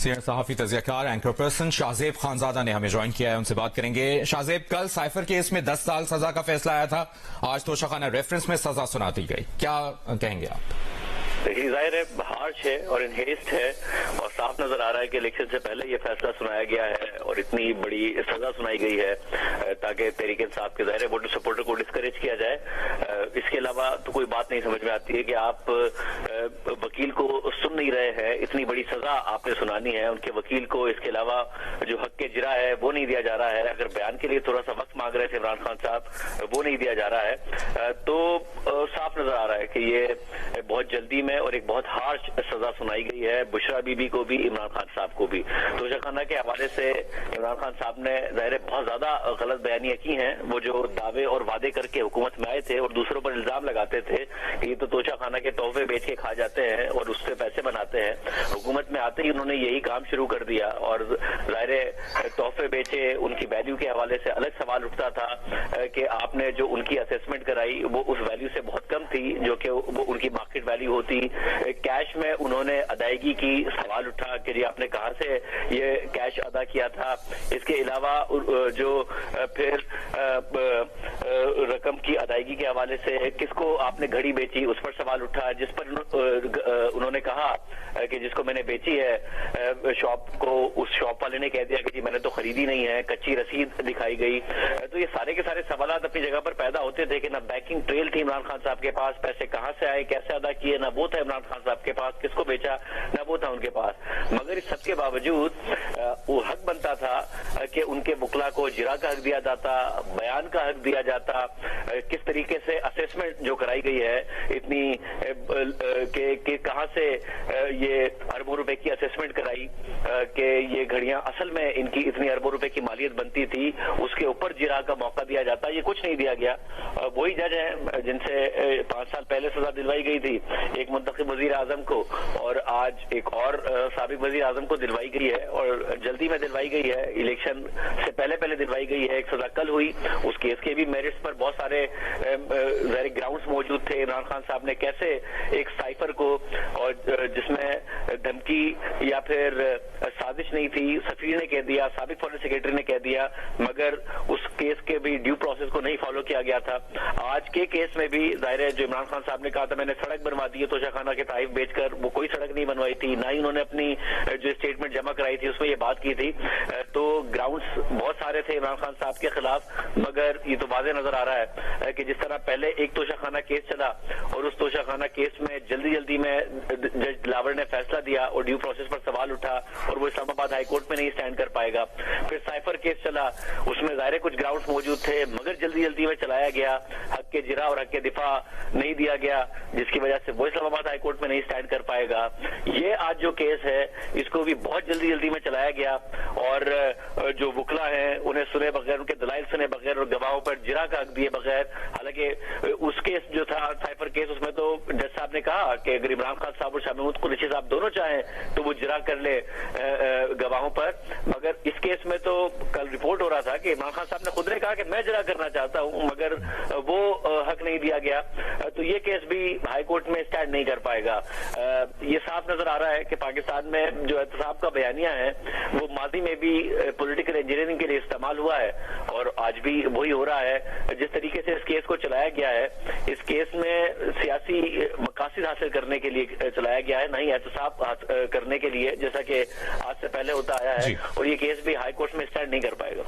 Senior صحافی تجزیہ کار anchor person Shahzeb Khanzada نے ہمیں جوائن کیا ہے، ان سے بات کریں گے۔ شاہزیب، کل سائفر کیس میں 10 سال سزا کا فیصلہ آیا تھا، آج توشہ خانہ ریفرنس میں سزا سنا دی گئی، کیا کہیں گے آپ؟ دیکھیے، ظاہر ہے ہارش ہے اور انہیسٹ ہے، اور صاف نظر آ رہا ہے کہ الیکشن سے پہلے یہ فیصلہ سنایا گیا ہے اور اتنی بڑی سزا سنائی گئی ہے تاکہ تحریک انصاف کے ظاہر ووٹر سپورٹر کو ڈسکریج کیا جائے۔ اس کے علاوہ تو کوئی بات نہیں سمجھ میں آتی ہے کہ آپ وکیل کو سن نہیں رہے ہیں، اتنی بڑی سزا آپ نے سنانی ہے، ان کے وکیل کو اس کے علاوہ جو حق کے اجرا ہے وہ نہیں دیا جا رہا ہے، اگر بیان کے لیے تھوڑا سا وقت مانگ رہے تھے عمران خان صاحب وہ نہیں دیا جا رہا ہے، تو صاف نظر آ رہا ہے کہ یہ بہت جلدی میں اور ایک بہت ہارش سزا سنائی گئی ہے بشرا بی بی کو بھی، عمران خان صاحب کو بھی۔ توشہ خانہ کے حوالے سے عمران خان صاحب نے ظاہر بہت زیادہ غلط بیانیاں کی ہیں، وہ جو دعوے اور وعدے کر کے حکومت میں آئے تھے اور دوسروں پر الزام لگاتے تھے کہ یہ تو توشہ خانہ کے تحفے بیچ کے کھا جاتے ہیں اور اس سے پیسے بناتے ہیں، حکومت میں آتے ہی انہوں نے یہی کام شروع کر دیا اور ظاہر تحفے بیچے، ان کی ویلیو کے حوالے سے الگ سوال اٹھتا تھا کہ آپ نے جو ان کی اسیسمنٹ کرائی وہ اس ویلیو سے بہت کم تھی جو کہ وہ ان کی مارکیٹ ویلیو ہوتی، کیش میں انہوں نے ادائیگی کی، سوال اٹھا کہ جی آپ نے کہاں سے یہ کیش ادا کیا تھا، اس کے علاوہ جو پھر رقم کی ادائیگی کے حوالے سے کس کو آپ نے گھڑی بیچی اس پر سوال اٹھا، جس پر انہوں نے کہا کہ جس کو میں نے بیچی ہے شاپ کو، اس شاپ والے نے کہہ دیا کہ جی میں نے تو خریدی نہیں ہے، کچی رسید دکھائی گئی۔ تو یہ سارے کے سارے سوالات اپنی جگہ پر پیدا ہوتے تھے کہ نہ بیکنگ ٹریل تھی عمران خان صاحب کے پاس، پیسے کہاں سے آئے، کیسے ادا کیے، نہ وہ تھا عمران خان صاحب کے پاس، کس کو بیچا نہ وہ تھا ان کے پاس، مگر اس سب کے باوجود وہ حق بنتا تھا کہ ان کے وکلا کو جرا کا حق دیا جاتا، بیان کا حق دیا جاتا، کس طریقے سے اسیسمنٹ جو کرائی گئی ہے اتنی کہ کہاں سے یہ اربوں روپے کی اسیسمنٹ کرائی کہ یہ گھڑیاں اصل میں ان کی اتنی اربوں روپے کی مالیت بنتی تھی، اس کے اوپر جرا کا موقع دیا جاتا، یہ کچھ نہیں دیا گیا۔ وہی جج ہیں جن سے 5 سال پہلے سزا دلوائی گئی تھی، ایک منتخب وزیر اعظم کو اور آج ایک اور سابق وزیر اعظم کو دلوائی گئی ہے اور جلدی میں دلوائی گئی ہے، الیکشن سے پہلے دلوائی گئی ہے۔ ایک سزا کل ہوئی، اس کیس کے بھی میرٹس پر بہت سارے گراؤنڈز موجود تھے، عمران خان صاحب نے کیسے ایک سائفر کو اور جس میں دھمکی یا پھر سازش نہیں تھی، سفیر نے کہہ دیا، سابق فارن سیکرٹری نے کہہ دیا، مگر اس کیس کے بھی ڈیو پروسیس کو نہیں فالو کیا گیا تھا۔ آج کے کیس میں بھی ظاہر ہے جو عمران خان صاحب نے کہا تھا میں نے سڑک بنوا دی ہے توشہ خانہ کے تحائف بیچ کر، وہ کوئی سڑک نہیں بنوائی تھی، نہ ہی انہوں نے اپنی جو اسٹیٹمنٹ جمع کرائی تھی اس میں یہ بات کی تھی، تو گراؤنڈز بہت سارے تھے عمران خان صاحب کے خلاف، مگر یہ تو واضح نظر آ رہا ہے کہ جس طرح پہلے ایک توشہ خانہ کیس چلا اور اس توشہ خانہ کیس میں جلدی میں جج دلاور نے فیصلہ دیا اور ڈیو پروسیس پر سوال اٹھا اور وہ اسلام آباد ہائی کورٹ میں نہیں سٹینڈ کر پائے گا، پھر سائفر کیس چلا، اس میں ظاہر کچھ گراؤنڈز موجود تھے مگر جلدی میں چلایا گیا، حق کے جرا اور حق کے دفاع نہیں دیا گیا جس کی وجہ سے وہ اسلام آباد ہائی کورٹ میں نہیں سٹینڈ کر پائے گا۔ یہ آج جو کیس ہے اس کو بھی بہت جلدی میں چلایا گیا اور جو وکلا ہیں انہیں سنے بغیر، ان کے دلائل سنے بغیر اور گواہوں پر جرا کا حق دیے بغیر، حالانکہ اس کیس جو تھا سائفر کیس اس میں تو جج صاحب نے کہا کہ اگر عمران خان صاحب اور شاہ محمود قریشی صاحب دونوں چاہیں تو وہ جرا کر لے گواہوں پر، مگر اس کیس میں تو کل رپورٹ ہو رہا تھا کہ عمران خان صاحب نے خود نے کہا کہ میں جرا کرنا چاہتا ہوں مگر وہ حق نہیں دیا گیا، تو یہ کیس بھی ہائی کورٹ میں سٹینڈ نہیں کر پائے گا۔ یہ صاف نظر آ رہا ہے کہ پاکستان میں جو احتساب کا بیانیہ ہے وہ ماضی میں بھی پولیٹیکل انجینئرنگ کے لیے استعمال ہوا ہے اور آج بھی وہی ہو رہا ہے۔ جس طریقے سے اس کیس کو چلایا گیا ہے، اس کیس میں سیاسی مقاصد حاصل کرنے کے لیے چلایا گیا ہے، نہ ہی احتساب کرنے کے لیے جیسا کہ آج سے پہلے ہوتا آیا ہے، اور یہ کیس بھی ہائی کورٹ میں سٹینڈ نہیں کر پائے گا۔